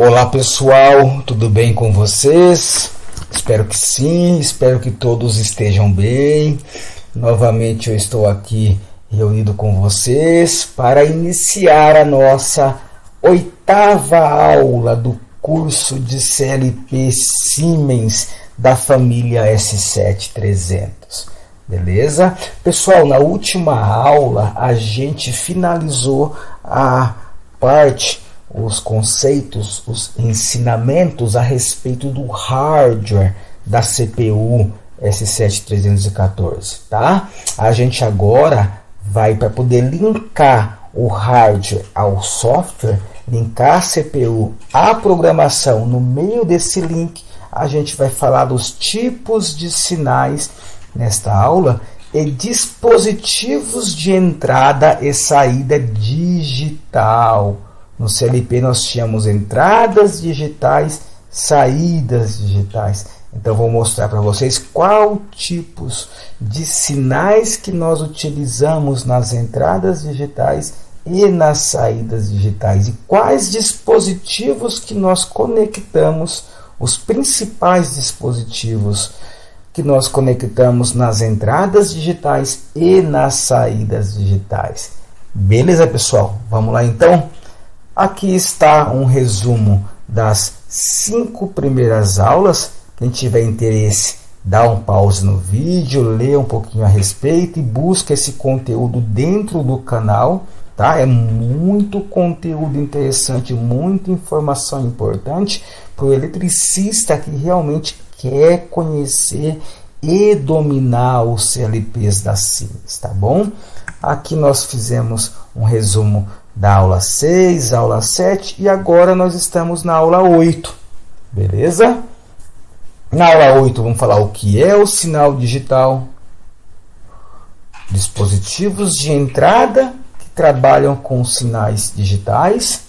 Olá pessoal, tudo bem com vocês? Espero que sim, espero que todos estejam bem. Novamente eu estou aqui reunido com vocês para iniciar a nossa 8ª aula do curso de CLP Siemens da família S7300. Beleza? Pessoal, na última aula a gente finalizou a parte, os conceitos, os ensinamentos a respeito do hardware da CPU S7314, tá? A gente agora vai, para poder linkar o hardware ao software, linkar a CPU à programação. No meio desse link, a gente vai falar dos tipos de sinais nesta aula e dispositivos de entrada e saída digital. No CLP nós tínhamos entradas digitais, saídas digitais. Então vou mostrar para vocês qual tipos de sinais que nós utilizamos nas entradas digitais e nas saídas digitais e quais dispositivos que nós conectamos, os principais dispositivos que nós conectamos nas entradas digitais e nas saídas digitais. Beleza, pessoal? Vamos lá então? Aqui está um resumo das 5 primeiras aulas. Quem tiver interesse, dá um pause no vídeo, lê um pouquinho a respeito e busca esse conteúdo dentro do canal, tá? É muito conteúdo interessante, muita informação importante para o eletricista que realmente quer conhecer e dominar os CLPs da Siemens, tá bom? Aqui nós fizemos um resumo da aula 6, aula 7 e agora nós estamos na aula 8, beleza? Na aula 8 vamos falar o que é o sinal digital, dispositivos de entrada que trabalham com sinais digitais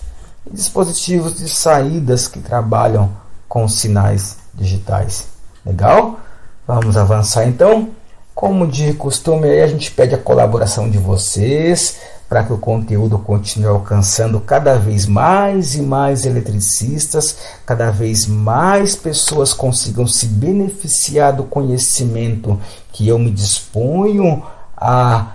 e dispositivos de saídas que trabalham com sinais digitais. Legal? Vamos avançar então. Como de costume, aí a gente pede a colaboração de vocês para que o conteúdo continue alcançando cada vez mais e mais eletricistas, cada vez mais pessoas consigam se beneficiar do conhecimento que eu me disponho a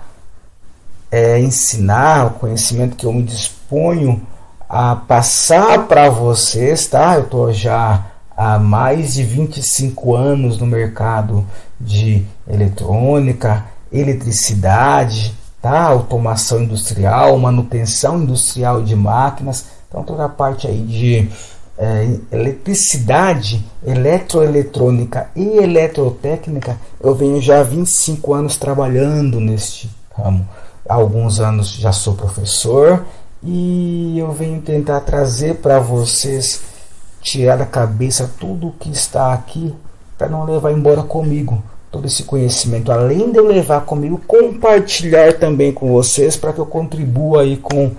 ensinar, o conhecimento que eu me disponho a passar para vocês, tá? Eu estou já há mais de 25 anos no mercado de eletrônica, eletricidade, tá? Automação industrial, manutenção industrial de máquinas. Então toda a parte aí de eletricidade, eletroeletrônica e eletrotécnica, eu venho já há 25 anos trabalhando neste ramo. Há alguns anos já sou professor e eu venho tentar trazer para vocês, tirar da cabeça tudo o que está aqui para não levar embora comigo todo esse conhecimento, além de eu levar comigo, compartilhar também com vocês para que eu contribua aí com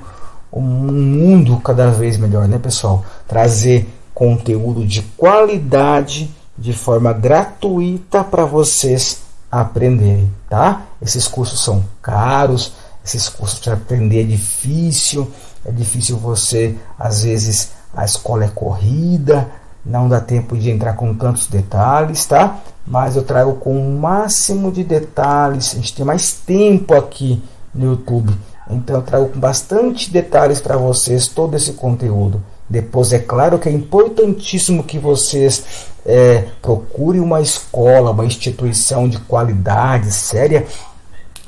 um mundo cada vez melhor, né, pessoal? Trazer conteúdo de qualidade de forma gratuita para vocês aprenderem, tá? Esses cursos são caros, esses cursos para aprender é difícil você, às vezes a escola é corrida, não dá tempo de entrar com tantos detalhes, tá? Mas eu trago com o máximo de detalhes. A gente tem mais tempo aqui no YouTube, então eu trago com bastante detalhes para vocês todo esse conteúdo. Depois, é claro que é importantíssimo que vocês procurem uma escola, uma instituição de qualidade séria,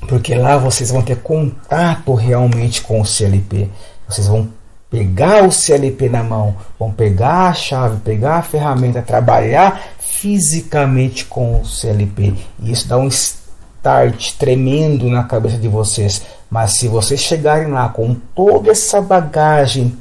porque lá vocês vão ter contato realmente com o CLP. Vocês vão pegar o CLP na mão, vão pegar a chave, pegar a ferramenta, trabalhar fisicamente com o CLP. E isso dá um start tremendo na cabeça de vocês. Mas se vocês chegarem lá com toda essa bagagem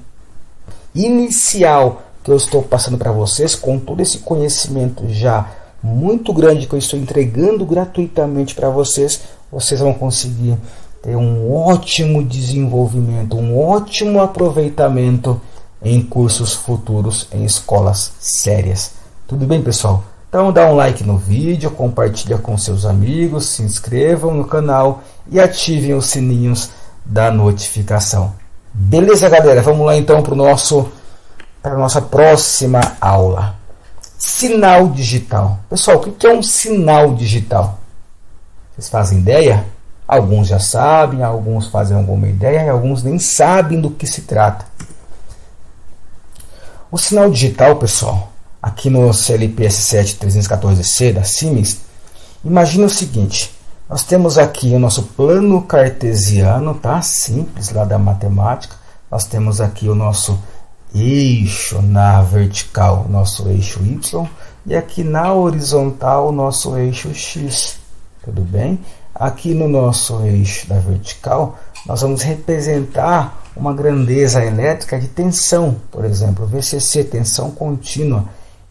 inicial que eu estou passando para vocês, com todo esse conhecimento já muito grande que eu estou entregando gratuitamente para vocês, vocês vão conseguir ter um ótimo desenvolvimento, um ótimo aproveitamento em cursos futuros, em escolas sérias. Tudo bem, pessoal? Então dá um like no vídeo, compartilha com seus amigos, se inscrevam no canal e ativem os sininhos da notificação. Beleza, galera? Vamos lá então para o nosso para a nossa próxima aula. Sinal digital. Pessoal, o que é um sinal digital? Vocês fazem ideia? Alguns já sabem, alguns fazem alguma ideia e alguns nem sabem do que se trata. O sinal digital, pessoal, aqui no CLP S7314C da Siemens, imagina o seguinte: nós temos aqui o nosso plano cartesiano, tá? Simples, lá da matemática. Nós temos aqui o nosso eixo na vertical, nosso eixo Y, e aqui na horizontal, o nosso eixo X. Tudo bem? Aqui no nosso eixo da vertical, nós vamos representar uma grandeza elétrica de tensão, por exemplo, VCC, tensão contínua.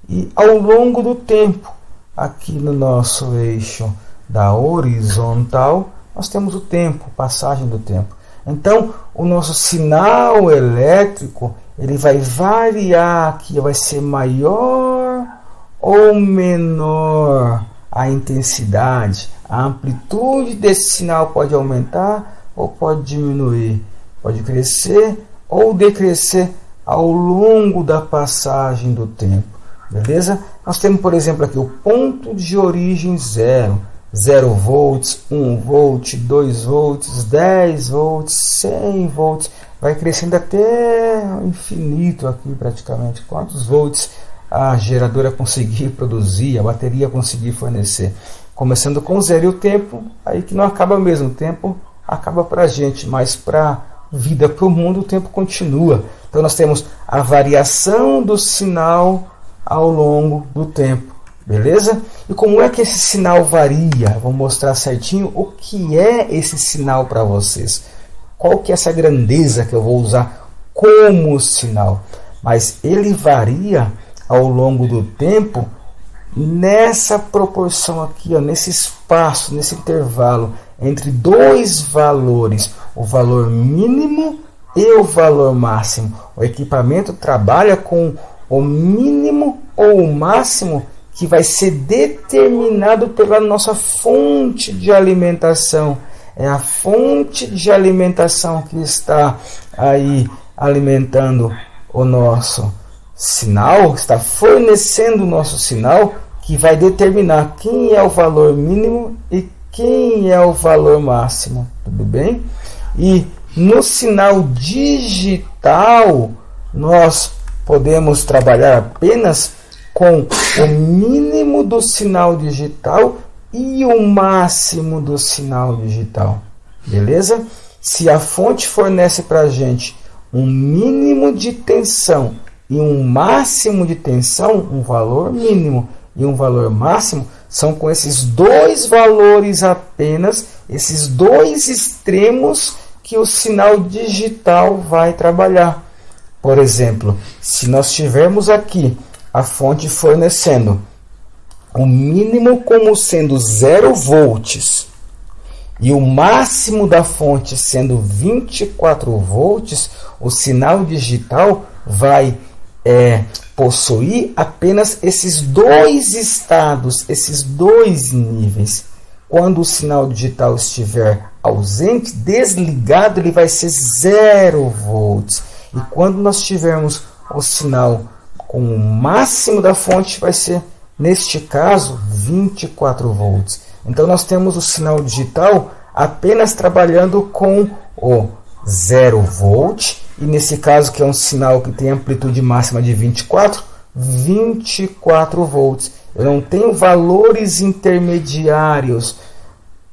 E ao longo do tempo, aqui no nosso eixo da horizontal, nós temos o tempo, passagem do tempo. Então, o nosso sinal elétrico, ele vai variar aqui, vai ser maior ou menor a intensidade, a amplitude desse sinal pode aumentar ou pode diminuir, pode crescer ou decrescer ao longo da passagem do tempo, beleza? Nós temos, por exemplo, aqui o ponto de origem 0 volts, 1 volt, 2 volts, 10 volts, 100 volts, vai crescendo até o infinito aqui praticamente, quantos volts a geradora conseguir produzir, a bateria conseguir fornecer. Começando com 0 e o tempo, aí que não acaba mesmo, o tempo acaba para a gente, mas para a vida, para o mundo, o tempo continua. Então nós temos a variação do sinal ao longo do tempo, beleza? E como é que esse sinal varia? Vou mostrar certinho o que é esse sinal para vocês. Qual que é essa grandeza que eu vou usar como sinal? Mas ele varia ao longo do tempo nessa proporção aqui, ó, nesse espaço, nesse intervalo entre dois valores, o valor mínimo e o valor máximo. O equipamento trabalha com o mínimo ou o máximo que vai ser determinado pela nossa fonte de alimentação. É a fonte de alimentação que está aí alimentando o nosso sinal, está fornecendo o nosso sinal, que vai determinar quem é o valor mínimo e quem é o valor máximo, tudo bem? E no sinal digital, nós podemos trabalhar apenas com o mínimo do sinal digital e o máximo do sinal digital, beleza? Se a fonte fornece para a gente um mínimo de tensão e um máximo de tensão, um valor mínimo e um valor máximo, são com esses dois valores apenas, esses dois extremos, que o sinal digital vai trabalhar. Por exemplo, se nós tivermos aqui a fonte fornecendo o mínimo como sendo 0 volts e o máximo da fonte sendo 24 volts, o sinal digital vai possuir apenas esses dois estados, esses dois níveis. Quando o sinal digital estiver ausente, desligado, ele vai ser 0 volts. E quando nós tivermos o sinal com o máximo da fonte, vai ser, neste caso, 24 volts. Então nós temos o sinal digital apenas trabalhando com o 0 volt, e nesse caso, que é um sinal que tem amplitude máxima de 24 volts. Eu não tenho valores intermediários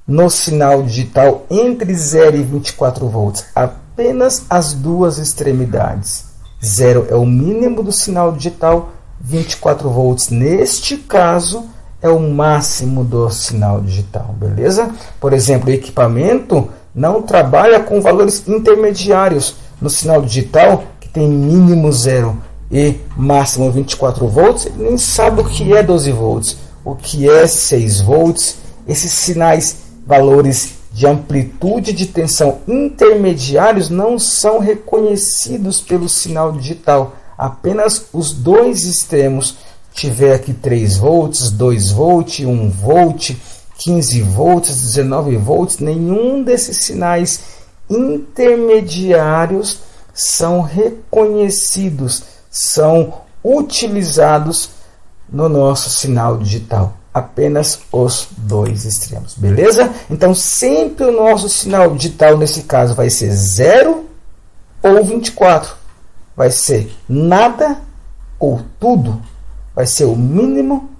no sinal digital entre 0 e 24 volts, apenas as duas extremidades. 0 é o mínimo do sinal digital, 24 volts neste caso é o máximo do sinal digital, beleza? Por exemplo, o equipamento não trabalha com valores intermediários no sinal digital, que tem mínimo 0 e máximo 24 volts, ele nem sabe o que é 12 volts, o que é 6 volts, esses sinais, valores de amplitude de tensão intermediários não são reconhecidos pelo sinal digital, apenas os dois extremos. Tiver aqui 3 volts, 2 volts, 1 volt, 15 volts, 19 volts, nenhum desses sinais intermediários são reconhecidos, são utilizados no nosso sinal digital. Apenas os dois extremos, beleza? Então, sempre o nosso sinal digital, nesse caso, vai ser 0 ou 24. Vai ser nada ou tudo. Vai ser o mínimo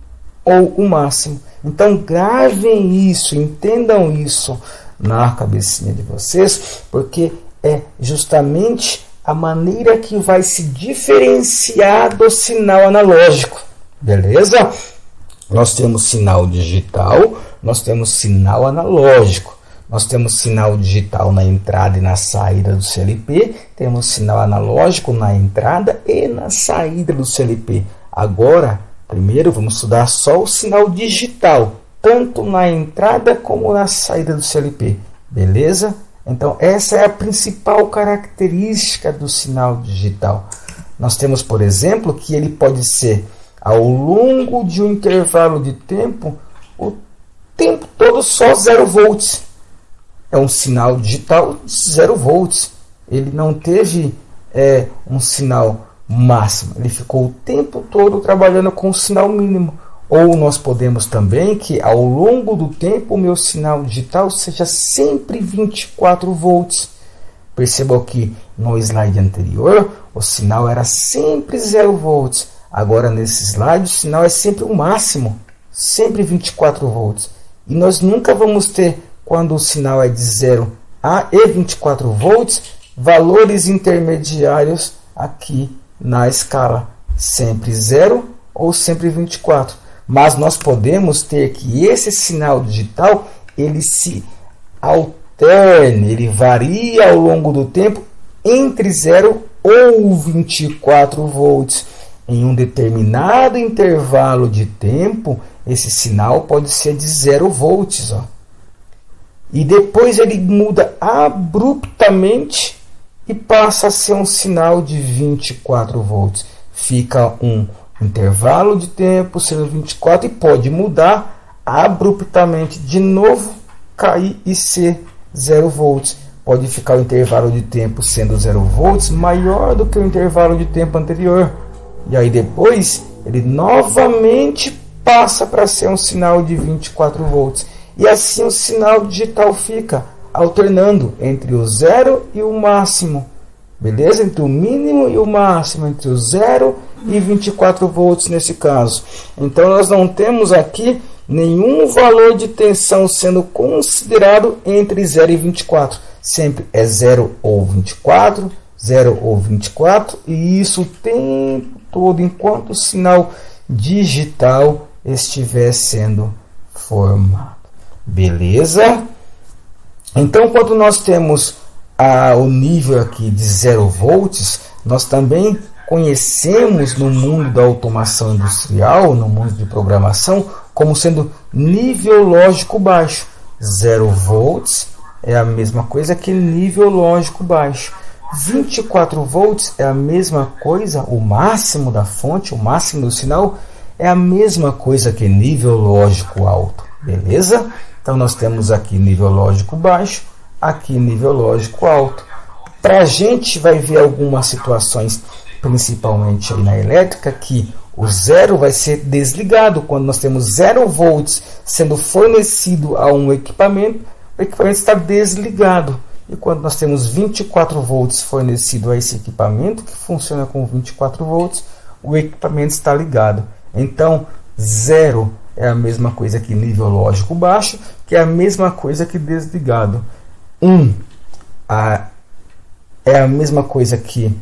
ou o máximo. Então, gravem isso, entendam isso na cabecinha de vocês, porque é justamente a maneira que vai se diferenciar do sinal analógico, beleza? Nós temos sinal digital, nós temos sinal analógico. Nós temos sinal digital na entrada e na saída do CLP, temos sinal analógico na entrada e na saída do CLP. Agora, primeiro vamos estudar só o sinal digital, tanto na entrada como na saída do CLP, beleza? Então, essa é a principal característica do sinal digital. Nós temos, por exemplo, que ele pode ser ao longo de um intervalo de tempo, o tempo todo só 0 volts. É um sinal digital 0 volts. Ele não teve um sinal máximo. Ele ficou o tempo todo trabalhando com o sinal mínimo. Ou nós podemos também que ao longo do tempo o meu sinal digital seja sempre 24 volts. Percebam que no slide anterior o sinal era sempre 0 volts. Agora nesse slide o sinal é sempre o máximo, sempre 24 volts. E nós nunca vamos ter, quando o sinal é de 0 a 24 volts, valores intermediários aqui na escala. Sempre 0 ou sempre 24. Mas nós podemos ter que esse sinal digital ele se alterne, ele varia ao longo do tempo entre 0 ou 24 volts. Em um determinado intervalo de tempo, esse sinal pode ser de 0 volts. Ó. E depois ele muda abruptamente e passa a ser um sinal de 24 volts. Fica um intervalo de tempo sendo 24 e pode mudar abruptamente de novo, cair e ser 0 volts. Pode ficar o intervalo de tempo sendo 0 volts maior do que o intervalo de tempo anterior. E aí depois ele novamente passa para ser um sinal de 24 volts. E assim o sinal digital fica alternando entre o 0 e o máximo. Beleza? Entre o mínimo e o máximo, entre o 0 e 24 volts nesse caso. Então nós não temos aqui nenhum valor de tensão sendo considerado entre 0 e 24. Sempre é 0 ou 24, 0 ou 24, e isso o tempo todo enquanto o sinal digital estiver sendo formado. Beleza? Então, quando nós temos o nível aqui de 0 volts, nós também conhecemos no mundo da automação industrial, no mundo de programação, como sendo nível lógico baixo. 0 volts é a mesma coisa que nível lógico baixo. 24 volts é a mesma coisa, o máximo da fonte, o máximo do sinal, é a mesma coisa que nível lógico alto, beleza? Então nós temos aqui nível lógico baixo, aqui nível lógico alto. Para a gente vai ver algumas situações, principalmente aí na elétrica, que o 0 vai ser desligado. Quando nós temos 0 volts sendo fornecido a um equipamento, o equipamento está desligado. E quando nós temos 24 volts fornecido a esse equipamento, que funciona com 24 volts, o equipamento está ligado. Então, 0 é a mesma coisa que nível lógico baixo, que é a mesma coisa que desligado. 1 é a mesma coisa que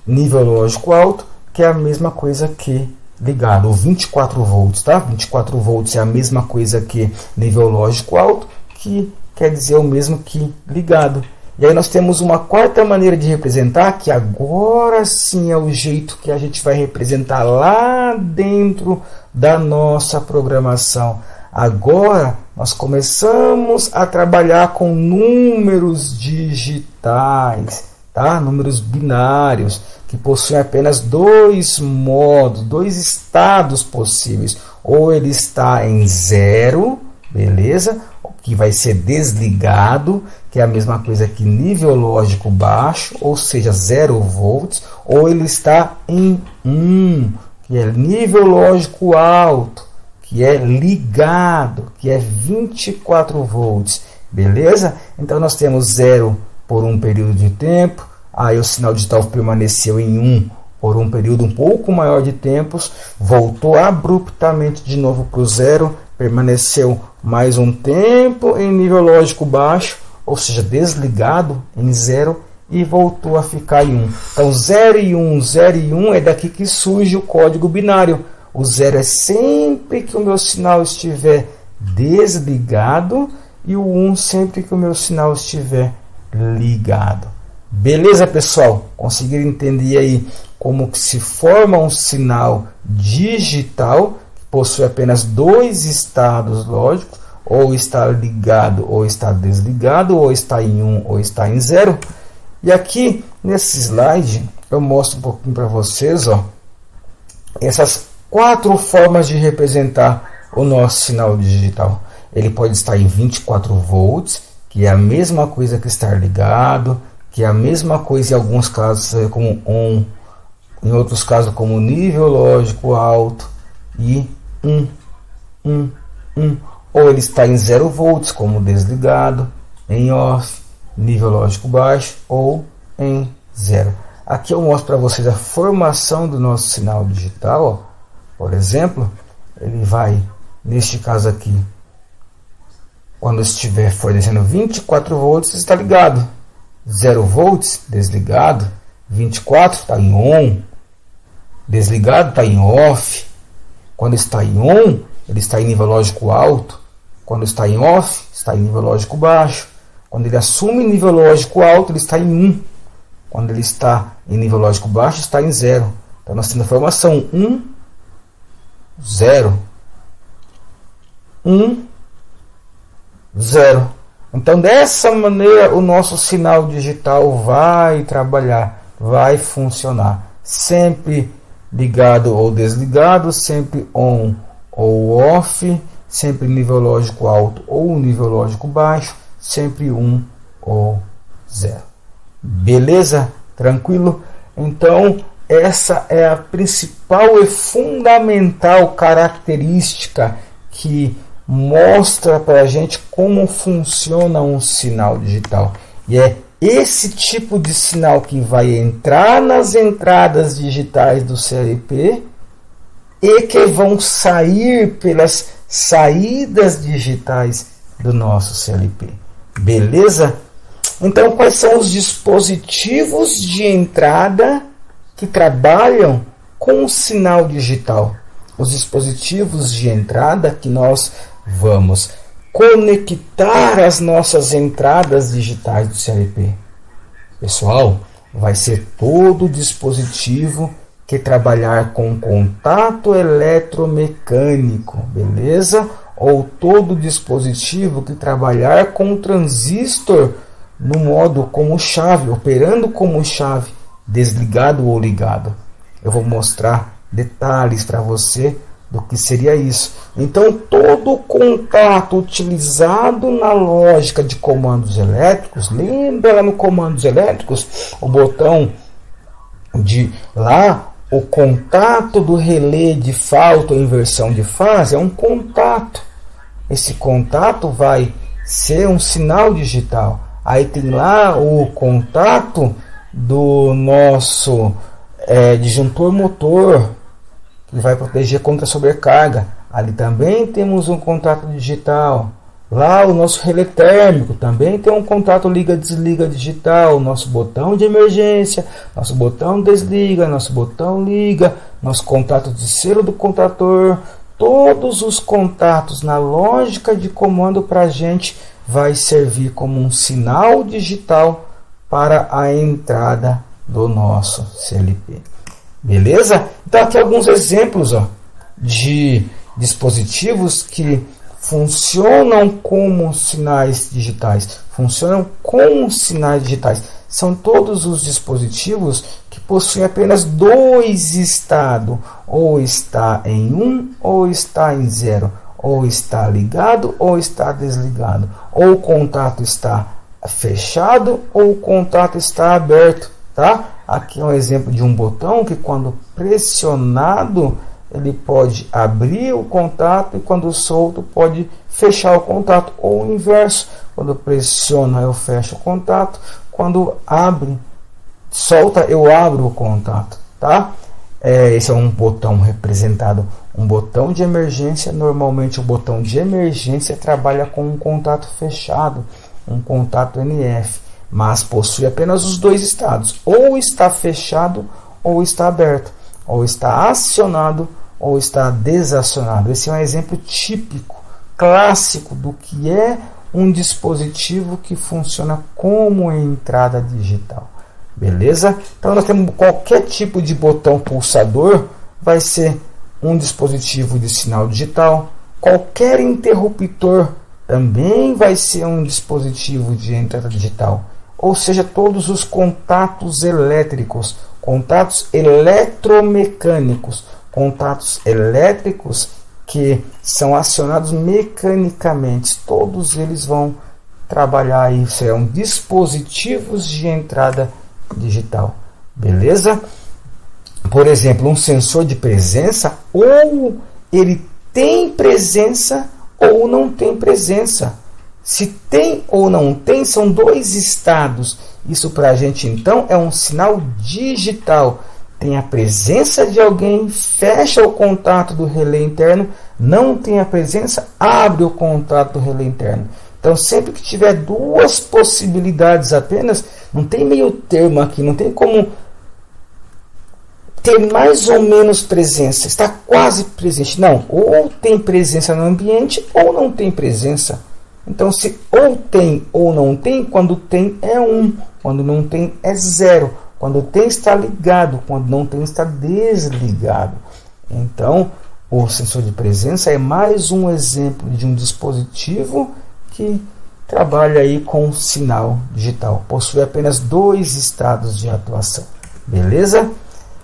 nível lógico alto, que é a mesma coisa que ligado. O 24 volts, tá? 24 volts é a mesma coisa que nível lógico alto, que quer dizer o mesmo que ligado. E aí nós temos uma quarta maneira de representar, que agora sim é o jeito que a gente vai representar lá dentro da nossa programação. Agora nós começamos a trabalhar com números digitais, tá? Números binários, que possuem apenas dois modos, dois estados possíveis. Ou ele está em 0, beleza? Que vai ser desligado, que é a mesma coisa que nível lógico baixo, ou seja, 0 volts, ou ele está em 1, que é nível lógico alto, que é ligado, que é 24 volts, beleza? Então nós temos 0 por um período de tempo, aí o sinal digital permaneceu em 1 por um período um pouco maior de tempos, voltou abruptamente de novo para o 0, permaneceu mais um tempo em nível lógico baixo, ou seja, desligado em 0, e voltou a ficar em 1. Então 0 e 1, 0 e 1 é daqui que surge o código binário. O 0 é sempre que o meu sinal estiver desligado e o 1 sempre que o meu sinal estiver ligado. Beleza, pessoal? Conseguiram entender aí como que se forma um sinal digital que possui apenas dois estados lógicos, ou está ligado ou está desligado, ou está em 1 ou está em 0. E aqui nesse slide eu mostro um pouquinho para vocês, ó, essas 4 formas de representar o nosso sinal digital. Ele pode estar em 24 volts, que é a mesma coisa que estar ligado, que é a mesma coisa em alguns casos como on, em outros casos como nível lógico alto e 1. Ou ele está em 0 volts como desligado, em off, nível lógico baixo ou em 0. Aqui eu mostro para vocês a formação do nosso sinal digital, ó. Por exemplo, ele vai, neste caso aqui, quando estiver fornecendo 24 volts, está ligado. 0 volts, desligado. 24 está em on. Desligado está em off. Quando está em on, ele está em nível lógico alto. Quando está em off, está em nível lógico baixo. Quando ele assume nível lógico alto, ele está em 1. Quando ele está em nível lógico baixo, está em 0. Então nós temos a formação 1, 0, 1, 0. Então dessa maneira o nosso sinal digital vai trabalhar, vai funcionar, sempre ligado ou desligado, sempre on ou off, sempre nível lógico alto ou nível lógico baixo, sempre 1 ou 0. Beleza? Tranquilo? Então essa é a principal e fundamental característica que mostra para a gente como funciona um sinal digital. E é esse tipo de sinal que vai entrar nas entradas digitais do CLP e que vão sair pelas saídas digitais do nosso CLP. Beleza? Então, quais são os dispositivos de entrada que trabalham com o sinal digital? Os dispositivos de entrada que nós vamos conectar as nossas entradas digitais do CLP. Pessoal, vai ser todo dispositivo que trabalhar com contato eletromecânico, beleza? Ou todo dispositivo que trabalhar com transistor no modo como chave, operando como chave, desligado ou ligado. Eu vou mostrar detalhes para você do que seria isso. Então, todo contato utilizado na lógica de comandos elétricos, lembra lá no comandos elétricos, o botão de lá, o contato do relé de falta ou inversão de fase é um contato. Esse contato vai ser um sinal digital. Aí tem lá o contato do nosso disjuntor motor, que vai proteger contra sobrecarga. Ali também temos um contato digital. Lá o nosso relé térmico também tem um contato liga-desliga digital. Nosso botão de emergência, nosso botão desliga, nosso botão liga, nosso contato de selo do contator. Todos os contatos na lógica de comando para a gente vai servir como um sinal digital para a entrada do nosso CLP. Beleza? Então aqui alguns exemplos, ó, de dispositivos que funcionam como sinais digitais. Funcionam como sinais digitais. São todos os dispositivos que possuem apenas dois estados. Ou está em 1 ou está em 0. Ou está ligado ou está desligado. Ou o contato está fechado ou o contato está aberto. Tá? Aqui é um exemplo de um botão que, quando pressionado, ele pode abrir o contato, e quando solto pode fechar o contato, ou o inverso, quando pressiona eu fecho o contato, quando solta eu abro o contato, tá? Esse é um botão representado, um botão de emergência. Normalmente o botão de emergência trabalha com um contato fechado, um contato NF, mas possui apenas os dois estados, ou está fechado ou está aberto, ou está acionado ou está desacionado. Esse é um exemplo típico, clássico do que é um dispositivo que funciona como entrada digital. Beleza? Então nós temos qualquer tipo de botão pulsador, vai ser um dispositivo de sinal digital. Qualquer interruptor também vai ser um dispositivo de entrada digital. Ou seja, todos os contatos elétricos, contatos eletromecânicos, contatos elétricos que são acionados mecanicamente, todos eles vão trabalhar aí, serão dispositivos de entrada digital. Beleza? Por exemplo, um sensor de presença, ou ele tem presença ou não tem presença. Se tem ou não tem, são dois estados. Isso para a gente, então, é um sinal digital. Tem a presença de alguém, fecha o contato do relé interno. Não tem a presença, abre o contato do relé interno. Então, sempre que tiver duas possibilidades apenas, não tem meio termo aqui, não tem como ter mais ou menos presença, está quase presente. Não, ou tem presença no ambiente ou não tem presença. Então, se ou tem ou não tem, quando tem é 1, quando não tem é 0. Quando tem está ligado, quando não tem está desligado. Então, o sensor de presença é mais um exemplo de um dispositivo que trabalha aí com sinal digital. Possui apenas dois estados de atuação. Beleza?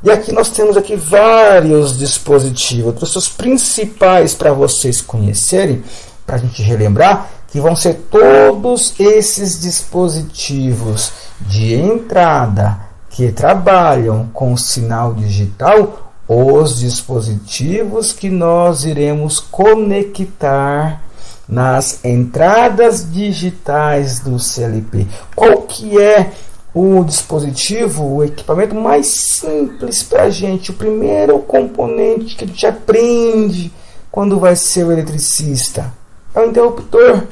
E aqui nós temos aqui vários dispositivos. Eu trouxe os principais para vocês conhecerem, para a gente relembrar, que vão ser todos esses dispositivos de entrada que trabalham com sinal digital, os dispositivos que nós iremos conectar nas entradas digitais do CLP. Qual que é o dispositivo, o equipamento mais simples para a gente? O primeiro componente que a gente aprende quando vai ser o eletricista é o interruptor.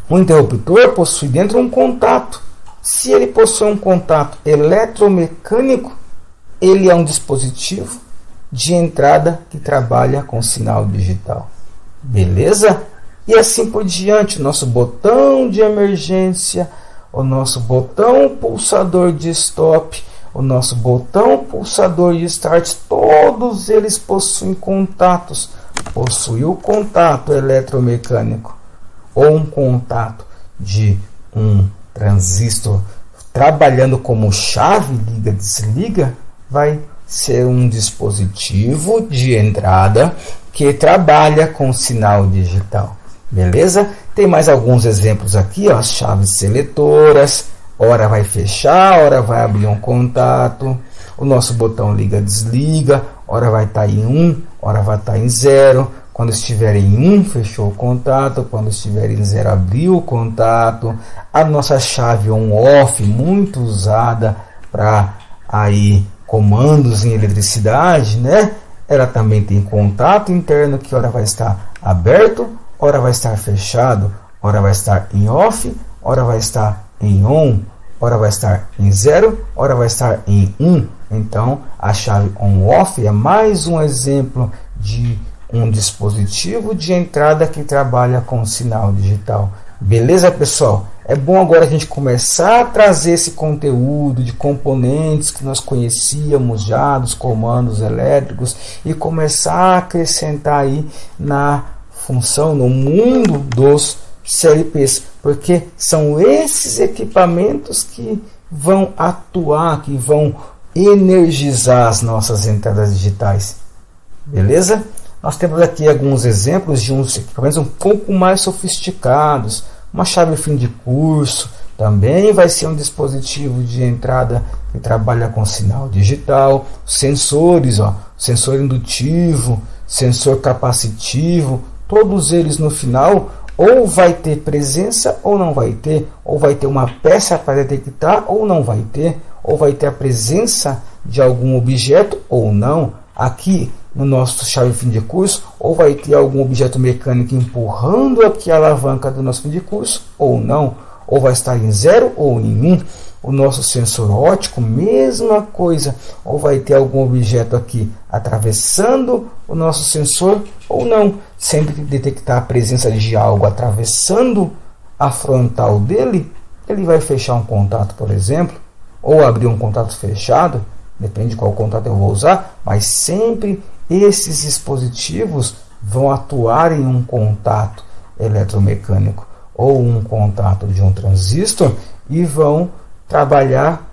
O interruptor possui dentro um contato. Se ele possui um contato eletromecânico, ele é um dispositivo de entrada que trabalha com sinal digital. Beleza? E assim por diante, o nosso botão de emergência, o nosso botão pulsador de stop, o nosso botão pulsador de start, todos eles possuem contatos. Possui o contato eletromecânico ou um contato de um transistor trabalhando como chave, liga, desliga, vai ser um dispositivo de entrada que trabalha com sinal digital. Beleza? Tem mais alguns exemplos aqui, ó, as chaves seletoras, hora vai fechar, hora vai abrir um contato, o nosso botão liga, desliga, hora vai estar em 1, hora vai estar em 0, quando estiver em 1, fechou o contato, quando estiver em 0, abriu o contato, a nossa chave on-off, muito usada para aí comandos em eletricidade, né? Ela também tem contato interno, que hora vai estar aberto, hora vai estar fechado, hora vai estar em off, hora vai estar em on, hora vai estar em 0, hora vai estar em 1. Então, a chave on-off é mais um exemplo de um dispositivo de entrada que trabalha com sinal digital. Beleza, pessoal? É bom agora a gente começar a trazer esse conteúdo de componentes que nós conhecíamos já, dos comandos elétricos, e começar a acrescentar aí na função, no mundo dos CLPs, porque são esses equipamentos que vão atuar, que vão energizar as nossas entradas digitais. Beleza? Nós temos aqui alguns exemplos de uns equipamentos um pouco mais sofisticados. Uma chave fim de curso também vai ser um dispositivo de entrada que trabalha com sinal digital, sensores, sensor indutivo, sensor capacitivo, todos eles no final ou vai ter presença ou não vai ter, ou vai ter uma peça para detectar ou não vai ter, ou vai ter a presença de algum objeto ou não. Aqui no nosso chave fim de curso, ou vai ter algum objeto mecânico empurrando aqui a alavanca do nosso fim de curso ou não, ou vai estar em 0 ou em 1. O nosso sensor óptico, mesma coisa, ou vai ter algum objeto aqui atravessando o nosso sensor ou não. Sempre que detectar a presença de algo atravessando a frontal dele, ele vai fechar um contato, por exemplo, ou abrir um contato fechado, depende de qual contato eu vou usar, mas sempre esses dispositivos vão atuar em um contato eletromecânico ou um contato de um transistor e vão trabalhar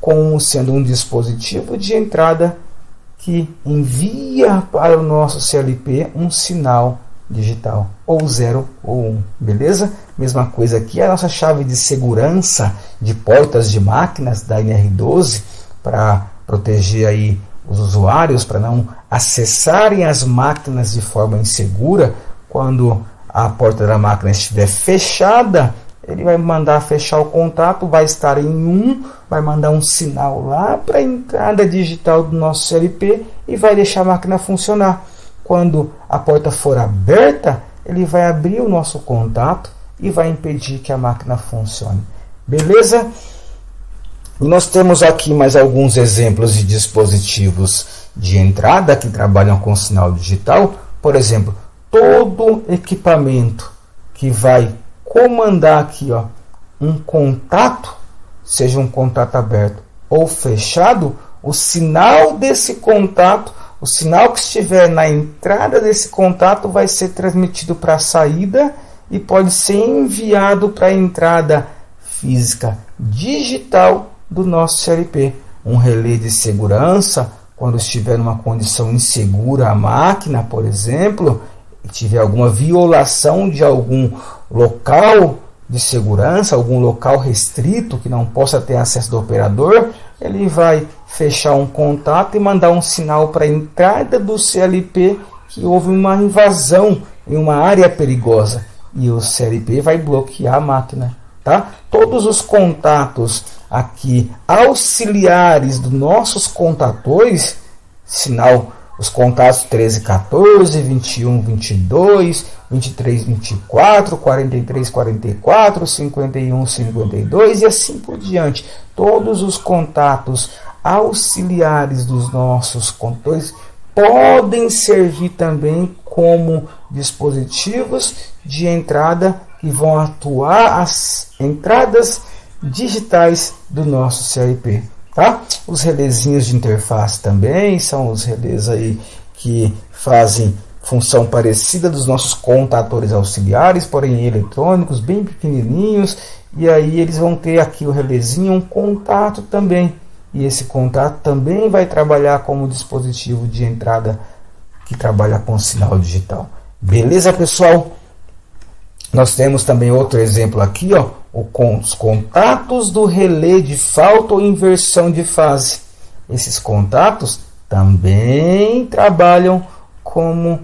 como sendo um dispositivo de entrada que envia para o nosso CLP um sinal digital, ou 0 ou 1, beleza? Mesma coisa aqui, a nossa chave de segurança de portas de máquinas da NR12, para proteger aí os usuários, para não acessarem as máquinas de forma insegura. Quando a porta da máquina estiver fechada, ele vai mandar fechar o contato, vai estar em 1, vai mandar um sinal lá para a entrada digital do nosso CLP e vai deixar a máquina funcionar. Quando a porta for aberta, ele vai abrir o nosso contato e vai impedir que a máquina funcione. Beleza? E nós temos aqui mais alguns exemplos de dispositivos de entrada que trabalham com sinal digital. Por exemplo, todo equipamento que vai comandar aqui um contato, seja um contato aberto ou fechado, o sinal desse contato, o sinal que estiver na entrada desse contato vai ser transmitido para a saída e pode ser enviado para a entrada física digital do nosso CLP. Um relé de segurança, quando estiver numa condição insegura a máquina, por exemplo, e tiver alguma violação de algum local de segurança, algum local restrito que não possa ter acesso do operador, ele vai fechar um contato e mandar um sinal para a entrada do CLP que houve uma invasão em uma área perigosa, e o CLP vai bloquear a máquina, tá? Todos os contatos aqui auxiliares dos nossos contatores, sinal, os contatos 13, 14, 21, 22, 23, 24, 43, 44, 51, 52 e assim por diante. Todos os contatos auxiliares dos nossos contatores podem servir também como dispositivos de entrada que vão atuar as entradas digitais do nosso CLP. Tá? Os relézinhos de interface também são os relés aí que fazem função parecida dos nossos contatores auxiliares, porém eletrônicos, bem pequenininhos, e aí eles vão ter aqui o relézinho, um contato também, e esse contato também vai trabalhar como dispositivo de entrada que trabalha com sinal digital. Beleza, pessoal? Nós temos também outro exemplo aqui, os contatos do relé de falta ou inversão de fase. Esses contatos também trabalham como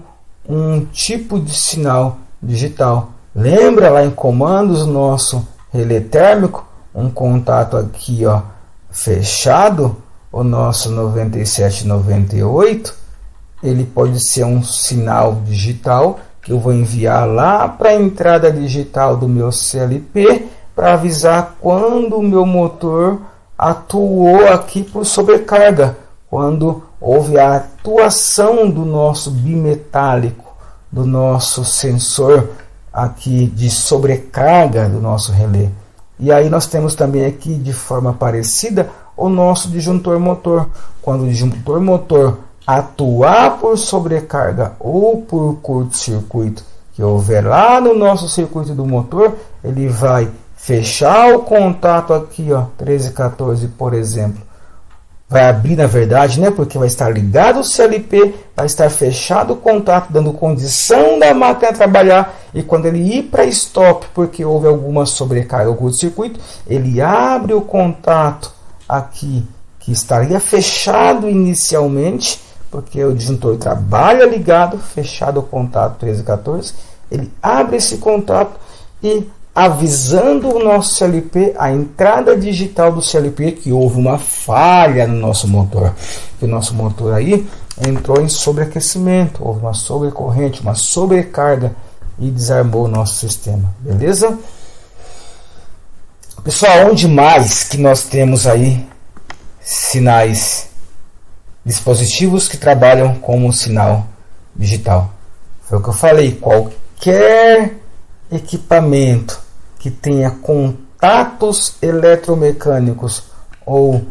um tipo de sinal digital. Lembra lá em comandos nosso relé térmico, um contato aqui fechado, o nosso 9798, ele pode ser um sinal digital que eu vou enviar lá para a entrada digital do meu CLP para avisar quando o meu motor atuou aqui por sobrecarga, quando houve a atuação do nosso bimetálico, do nosso sensor aqui de sobrecarga do nosso relé. E aí nós temos também aqui de forma parecida o nosso disjuntor motor. Quando o disjuntor motor atuar por sobrecarga ou por curto-circuito que houver lá no nosso circuito do motor, ele vai fechar o contato aqui, 13, 14, por exemplo. Vai abrir, na verdade, né? Porque vai estar ligado o CLP, vai estar fechado o contato, dando condição da máquina trabalhar. E quando ele ir para stop, porque houve alguma sobrecarga ou curto-circuito, ele abre o contato aqui que estaria fechado inicialmente, porque o disjuntor trabalha ligado, fechado o contato 13 e 14, ele abre esse contato e avisando o nosso CLP, a entrada digital do CLP, que houve uma falha no nosso motor, que o nosso motor aí entrou em sobreaquecimento, houve uma sobrecorrente, uma sobrecarga e desarmou o nosso sistema, beleza? Pessoal, onde mais que nós temos aí sinais, dispositivos que trabalham como sinal digital? Foi o que eu falei, qualquer equipamento que tenha contatos eletromecânicos ou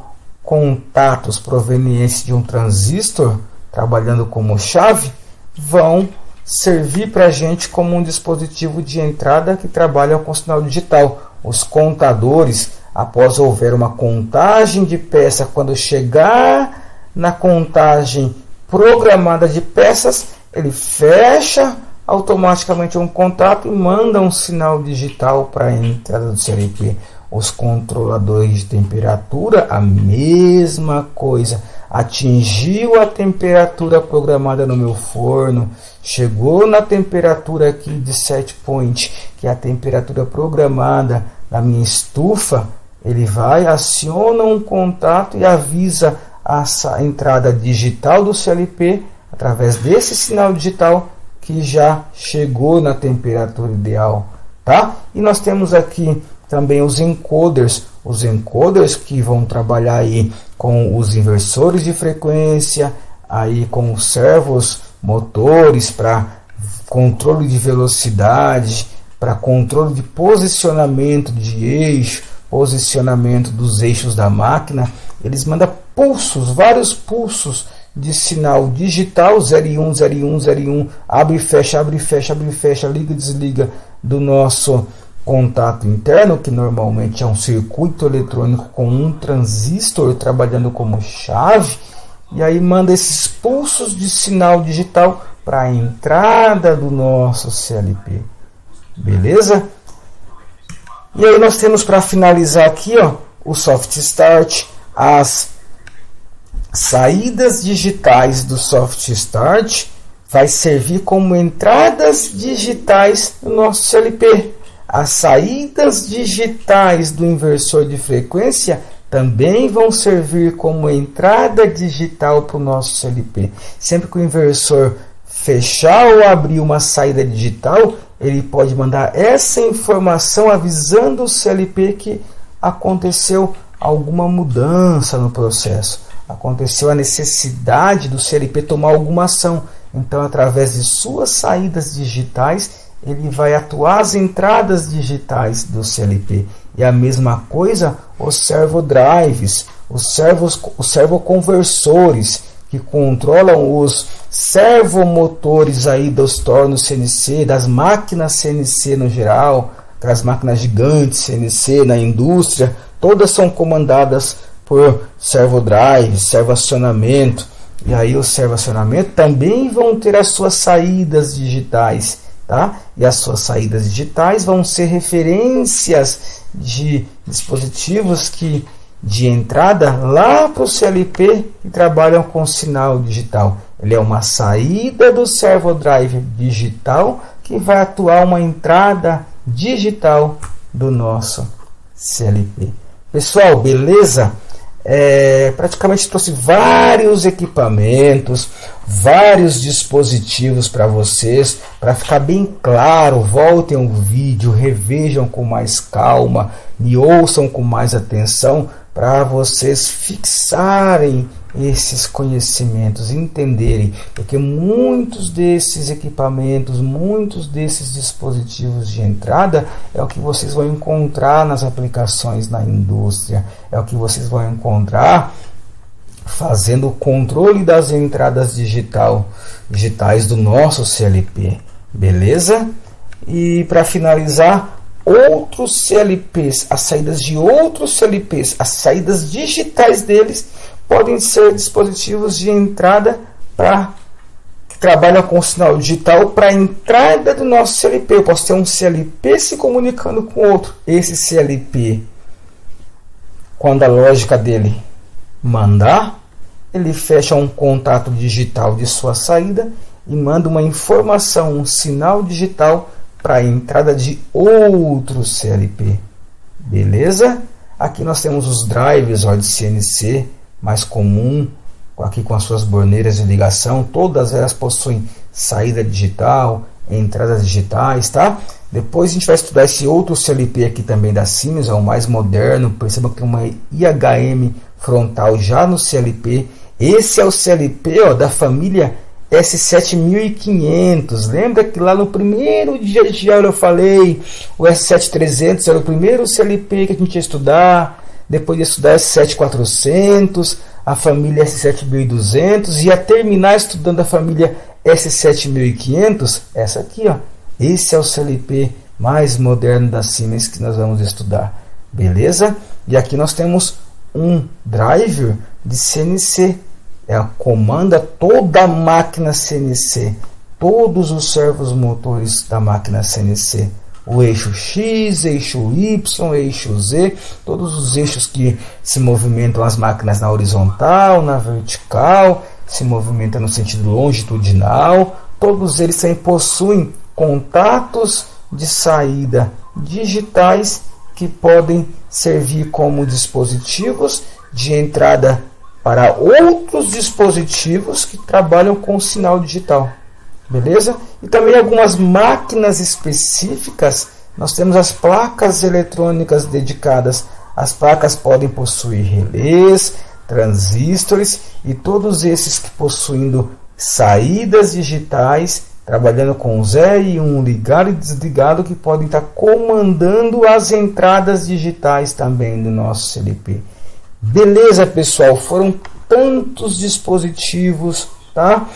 contatos provenientes de um transistor trabalhando como chave vão servir para a gente como um dispositivo de entrada que trabalha com sinal digital. Os contadores, após houver uma contagem de peça, quando chegar na contagem programada de peças, ele fecha automaticamente um contato e manda um sinal digital para a entrada do CLP. Os controladores de temperatura, a mesma coisa. Atingiu a temperatura programada no meu forno, chegou na temperatura aqui de set point, que é a temperatura programada na minha estufa, ele vai, aciona um contato e avisa a entrada digital do CLP através desse sinal digital que já chegou na temperatura ideal, tá? E nós temos aqui também os encoders que vão trabalhar aí com os inversores de frequência, aí com os servos motores para controle de velocidade, para controle de posicionamento de eixo, posicionamento dos eixos da máquina. Eles mandam pulsos, vários pulsos de sinal digital, 0 e 1, 0 e 1, 0 e 1, abre e fecha, abre e fecha, abre e fecha, liga e desliga do nosso contato interno, que normalmente é um circuito eletrônico com um transistor trabalhando como chave, e aí manda esses pulsos de sinal digital para a entrada do nosso CLP, beleza? E aí nós temos, para finalizar aqui, ó, o soft start, as saídas digitais do soft start vai servir como entradas digitais do nosso CLP. As saídas digitais do inversor de frequência também vão servir como entrada digital para o nosso CLP. Sempre que o inversor fechar ou abrir uma saída digital, ele pode mandar essa informação avisando o CLP que aconteceu alguma mudança no processo. Aconteceu a necessidade do CLP tomar alguma ação. Então, através de suas saídas digitais, ele vai atuar as entradas digitais do CLP. E a mesma coisa os servodrives, os servoconversores, que controlam os servomotores aí dos tornos CNC, das máquinas CNC no geral, aquelas máquinas gigantes CNC na indústria, todas são comandadas por servodrive, servoacionamento. E aí os servoacionamento também vão ter as suas saídas digitais, tá? E as suas saídas digitais vão ser referências de dispositivos de entrada lá para o CLP que trabalham com sinal digital. Ele é uma saída do servodrive digital que vai atuar uma entrada digital do nosso CLP. Pessoal, beleza? Praticamente trouxe vários equipamentos, vários dispositivos para vocês, para ficar bem claro. Voltem o vídeo, revejam com mais calma, me ouçam com mais atenção, para vocês fixarem esses conhecimentos, entenderem, porque muitos desses equipamentos, muitos desses dispositivos de entrada é o que vocês vão encontrar nas aplicações na indústria, é o que vocês vão encontrar fazendo o controle das entradas digitais do nosso CLP, beleza? E para finalizar, outros CLPs, as saídas de outros CLPs, as saídas digitais deles podem ser dispositivos de entrada que trabalham com sinal digital para a entrada do nosso CLP. Eu posso ter um CLP se comunicando com outro. Esse CLP quando a lógica dele mandar, ele fecha um contato digital de sua saída e manda uma informação, um sinal digital para a entrada de outro CLP. Beleza? Aqui nós temos os drivers de CNC mais comum, aqui com as suas borneiras de ligação, todas elas possuem saída digital, entradas digitais, tá? Depois a gente vai estudar esse outro CLP aqui também da Siemens, é o mais moderno. Perceba que tem uma IHM frontal já no CLP. Esse é o CLP da família S7500. Lembra que lá no primeiro dia de aula eu falei, o S7300 era o primeiro CLP que a gente ia estudar. Depois de estudar S7400, a família S7200, e a terminar estudando a família S7500, essa aqui, ó. Esse é o CLP mais moderno da Siemens que nós vamos estudar. Beleza? E aqui nós temos um driver de CNC. Comanda toda a máquina CNC, todos os servos motores da máquina CNC. O eixo X, eixo Y, eixo Z, todos os eixos que se movimentam as máquinas na horizontal, na vertical, se movimentam no sentido longitudinal, todos eles também possuem contatos de saída digitais que podem servir como dispositivos de entrada para outros dispositivos que trabalham com sinal digital. Beleza? E também algumas máquinas específicas, nós temos as placas eletrônicas dedicadas. As placas podem possuir relés, transistores e todos esses que possuindo saídas digitais, trabalhando com 0 e 1 ligado e desligado, que podem estar comandando as entradas digitais também do nosso CLP. Beleza, pessoal? Foram tantos dispositivos, tá?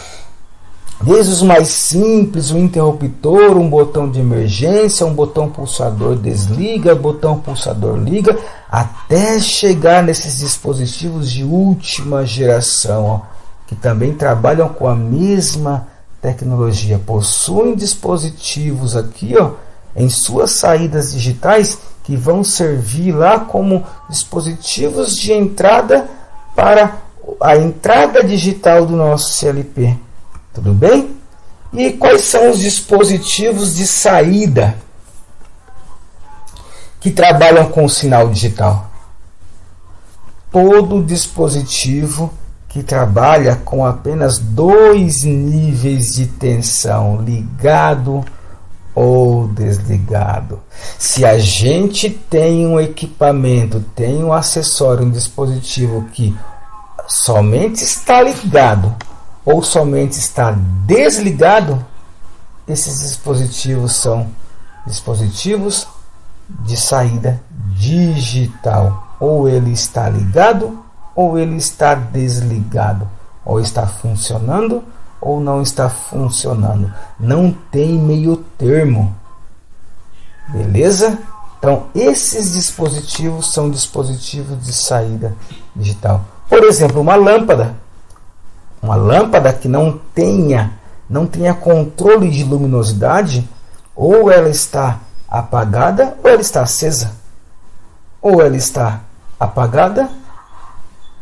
Desde os mais simples, um interruptor, um botão de emergência, um botão pulsador desliga, botão pulsador liga, até chegar nesses dispositivos de última geração, ó, que também trabalham com a mesma tecnologia. Possuem dispositivos aqui, ó, em suas saídas digitais que vão servir lá como dispositivos de entrada para a entrada digital do nosso CLP. Tudo bem? E quais são os dispositivos de saída que trabalham com o sinal digital? Todo dispositivo que trabalha com apenas 2 níveis de tensão, ligado ou desligado. Se a gente tem um equipamento, tem um acessório, um dispositivo que somente está ligado ou somente está desligado, esses dispositivos são dispositivos de saída digital. Ou ele está ligado ou ele está desligado, ou está funcionando ou não está funcionando. Não tem meio termo. Beleza? Então, esses dispositivos são dispositivos de saída digital. Por exemplo, uma lâmpada que não tenha controle de luminosidade, ou ela está apagada ou ela está acesa. Ou ela está apagada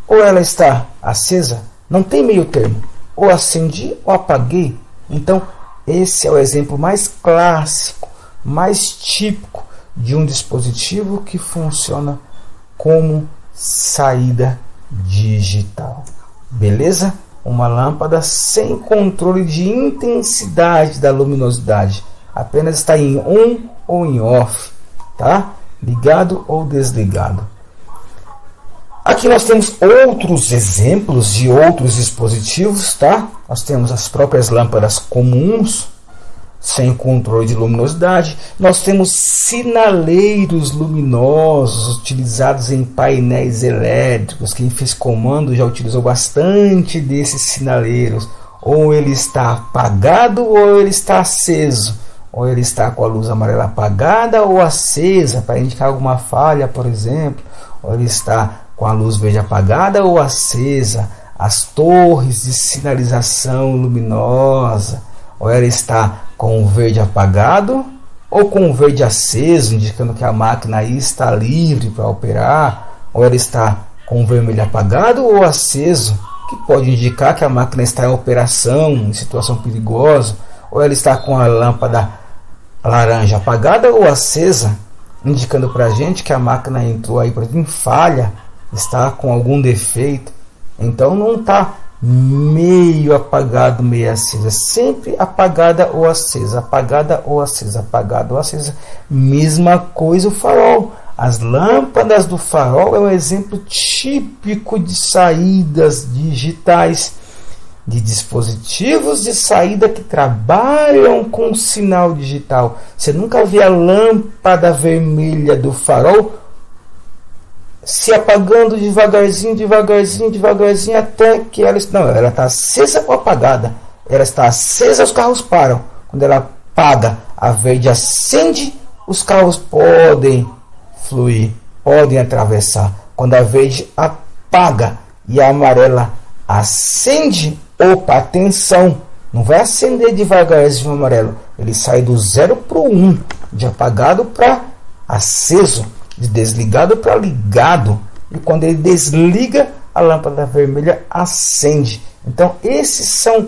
ou ela está acesa. Não tem meio termo. Ou acendi ou apaguei. Então, esse é o exemplo mais clássico, mais típico de um dispositivo que funciona como saída digital. Beleza? Uma lâmpada sem controle de intensidade da luminosidade. Apenas está em on ou em off, tá? Ligado ou desligado. Aqui nós temos outros exemplos de outros dispositivos, tá? Nós temos as próprias lâmpadas comuns, sem controle de luminosidade. Nós temos sinaleiros luminosos utilizados em painéis elétricos. Quem fez comando já utilizou bastante desses sinaleiros. Ou ele está apagado ou ele está aceso. Ou ele está com a luz amarela apagada ou acesa, para indicar alguma falha, por exemplo. Ou ele está com a luz verde apagada ou acesa. As torres de sinalização luminosa. Ou ela está com o verde apagado ou com o verde aceso, indicando que a máquina aí está livre para operar. ou ela está com o vermelho apagado ou aceso, que pode indicar que a máquina está em operação, em situação perigosa, ou ela está com a lâmpada laranja apagada ou acesa, indicando para a gente que a máquina entrou aí em falha, está com algum defeito. Então não está meio apagado, meio acesa, sempre apagada ou acesa, apagada ou acesa, apagada ou acesa. Mesma coisa o farol. As lâmpadas do farol é um exemplo típico de saídas digitais, de dispositivos de saída que trabalham com sinal digital. Você nunca vê a lâmpada vermelha do farol se apagando devagarzinho, devagarzinho, devagarzinho, até que ela está acesa ou apagada. Ela está acesa, os carros param. Quando ela apaga, a verde acende, os carros podem fluir, podem atravessar. Quando a verde apaga e a amarela acende, opa, atenção, não vai acender devagarzinho o amarelo, ele sai do 0 para o 1, de apagado para aceso, de desligado para ligado, e quando ele desliga, a lâmpada vermelha acende. Então esses são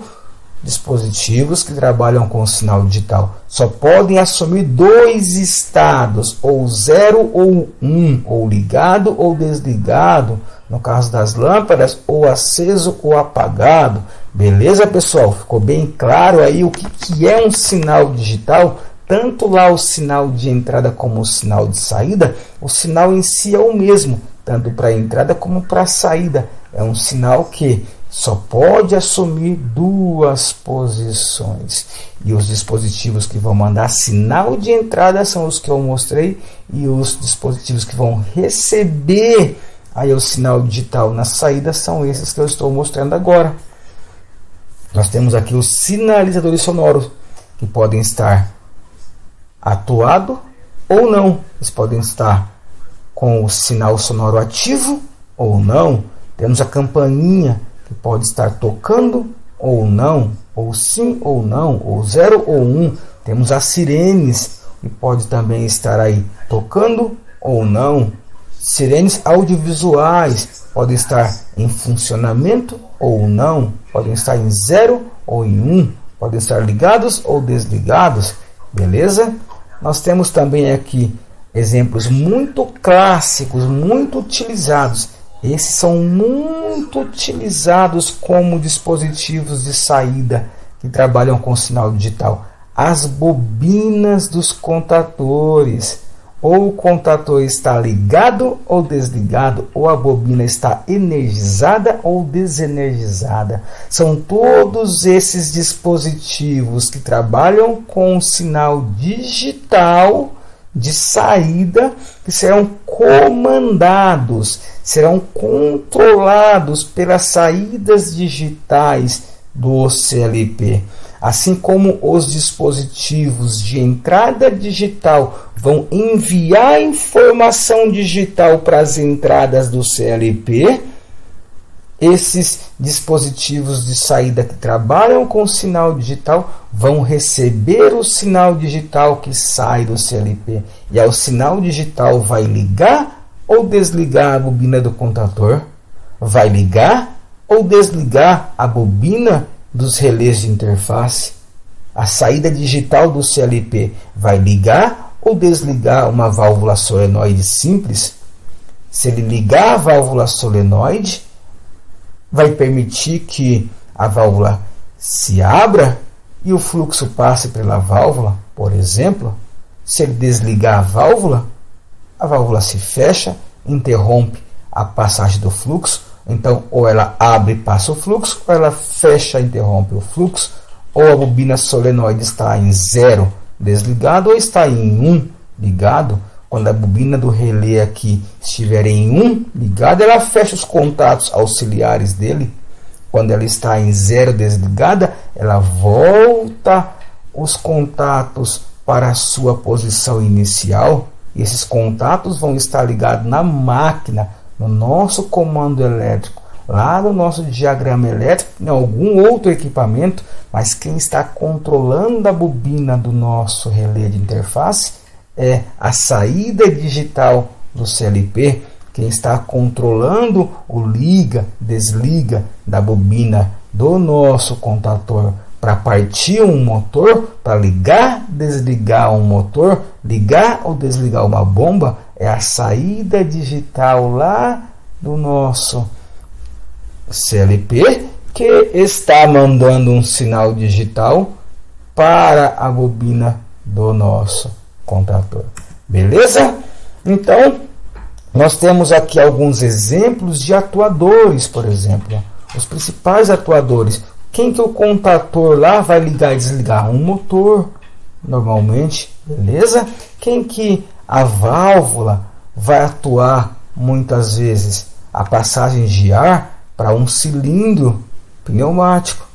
dispositivos que trabalham com o sinal digital. Só podem assumir dois estados, ou 0 ou 1, ou ligado ou desligado, no caso das lâmpadas, ou aceso ou apagado. Beleza, pessoal? Ficou bem claro aí o que é um sinal digital? Tanto lá o sinal de entrada como o sinal de saída, o sinal em si é o mesmo, tanto para a entrada como para a saída. É um sinal que só pode assumir duas posições. E os dispositivos que vão mandar sinal de entrada são os que eu mostrei, e os dispositivos que vão receber aí o sinal digital na saída são esses que eu estou mostrando agora. Nós temos aqui os sinalizadores sonoros, que podem estar atuado ou não. Eles podem estar com o sinal sonoro ativo ou não. Temos a campainha, que pode estar tocando ou não, ou sim ou não, ou 0 ou 1. Temos as sirenes, que pode também estar aí tocando ou não. Sirenes audiovisuais podem estar em funcionamento ou não, podem estar em 0 ou em 1, podem estar ligados ou desligados. Beleza? Nós temos também aqui exemplos muito clássicos, muito utilizados. Esses são muito utilizados como dispositivos de saída que trabalham com sinal digital. As bobinas dos contadores. Ou o contador está ligado ou desligado, ou a bobina está energizada ou desenergizada. São todos esses dispositivos que trabalham com sinal digital de saída, que serão comandados, serão controlados pelas saídas digitais do CLP. Assim como os dispositivos de entrada digital vão enviar informação digital para as entradas do CLP, esses dispositivos de saída que trabalham com sinal digital vão receber o sinal digital que sai do CLP. E aí o sinal digital vai ligar ou desligar a bobina do contador, vai ligar ou desligar a bobina dos relés de interface. A saída digital do CLP vai ligar ou desligar uma válvula solenoide simples. Se ele ligar a válvula solenoide, vai permitir que a válvula se abra e o fluxo passe pela válvula, por exemplo. Se ele desligar a válvula se fecha, interrompe a passagem do fluxo. Então, ou ela abre e passa o fluxo, ou ela fecha e interrompe o fluxo, ou a bobina solenoide está em 0 desligado, ou está em 1 ligado. Quando a bobina do relé aqui estiver em 1 ligada, ela fecha os contatos auxiliares dele. Quando ela está em 0 desligada, ela volta os contatos para a sua posição inicial. E esses contatos vão estar ligados na máquina, no nosso comando elétrico, lá no nosso diagrama elétrico, em algum outro equipamento, mas quem está controlando a bobina do nosso relé de interface é a saída digital do CLP, Quem está controlando o liga, desliga da bobina do nosso contator para partir um motor, para ligar, desligar um motor, ligar ou desligar uma bomba, é a saída digital lá do nosso CLP, que está mandando um sinal digital para a bobina do nosso contator. Beleza? Então, nós temos aqui alguns exemplos de atuadores, por exemplo. Os principais atuadores. Quem que o contator lá vai ligar e desligar? Um motor, normalmente, beleza? Quem que a válvula vai atuar muitas vezes? A passagem de ar para um cilindro pneumático,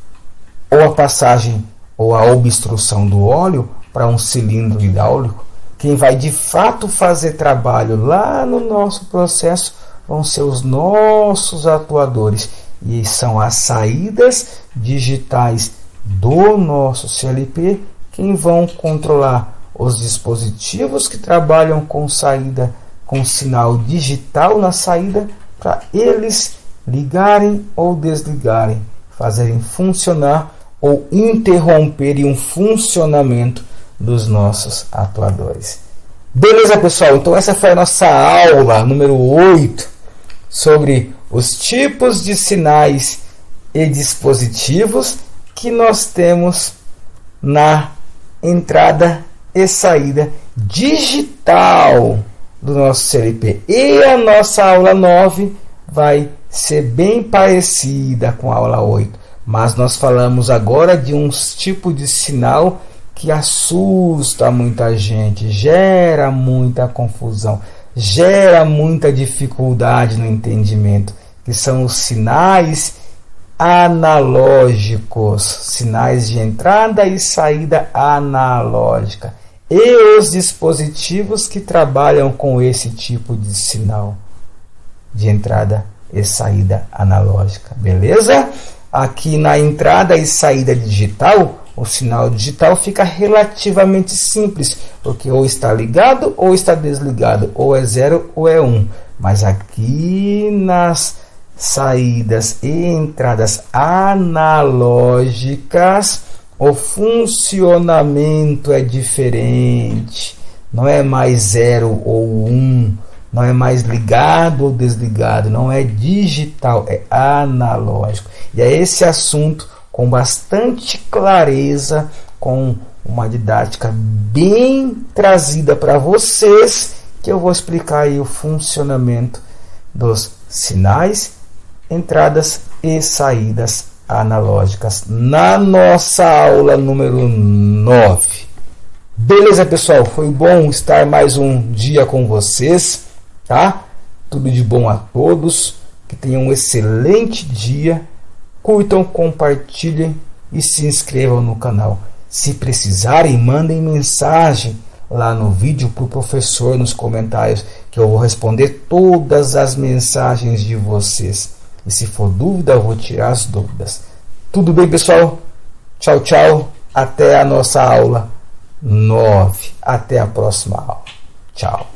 ou a passagem ou a obstrução do óleo para um cilindro hidráulico. Quem vai de fato fazer trabalho lá no nosso processo vão ser os nossos atuadores, e são as saídas digitais do nosso CLP quem vão controlar os dispositivos que trabalham com saída, com sinal digital na saída, para eles ligarem ou desligarem, fazerem funcionar ou interromperem um funcionamento dos nossos atuadores. Beleza, pessoal? Então essa foi a nossa aula número 8 sobre os tipos de sinais e dispositivos que nós temos na entrada e saída digital do nosso CLP. E a nossa aula 9 vai ser bem parecida com a aula 8, mas nós falamos agora de uns tipos de sinal que assusta muita gente, gera muita confusão, gera muita dificuldade no entendimento, que são os sinais analógicos, sinais de entrada e saída analógica, e os dispositivos que trabalham com esse tipo de sinal de entrada e saída analógica, beleza? Aqui na entrada e saída digital, o sinal digital fica relativamente simples, porque ou está ligado ou está desligado, ou é 0 ou é 1. Mas aqui nas saídas e entradas analógicas, o funcionamento é diferente. Não é mais 0 ou 1, não é mais ligado ou desligado, não é digital, é analógico. E é esse assunto com bastante clareza, com uma didática bem trazida para vocês, que eu vou explicar aí o funcionamento dos sinais, entradas e saídas analógicas na nossa aula número 9. Beleza, pessoal? Foi bom estar mais um dia com vocês, tá? Tudo de bom a todos, que tenham um excelente dia. Curtam, compartilhem e se inscrevam no canal. Se precisarem, mandem mensagem lá no vídeo para o professor nos comentários, que eu vou responder todas as mensagens de vocês. E se for dúvida, eu vou tirar as dúvidas. Tudo bem, pessoal? Tchau, tchau. Até a nossa aula 9. Até a próxima aula. Tchau.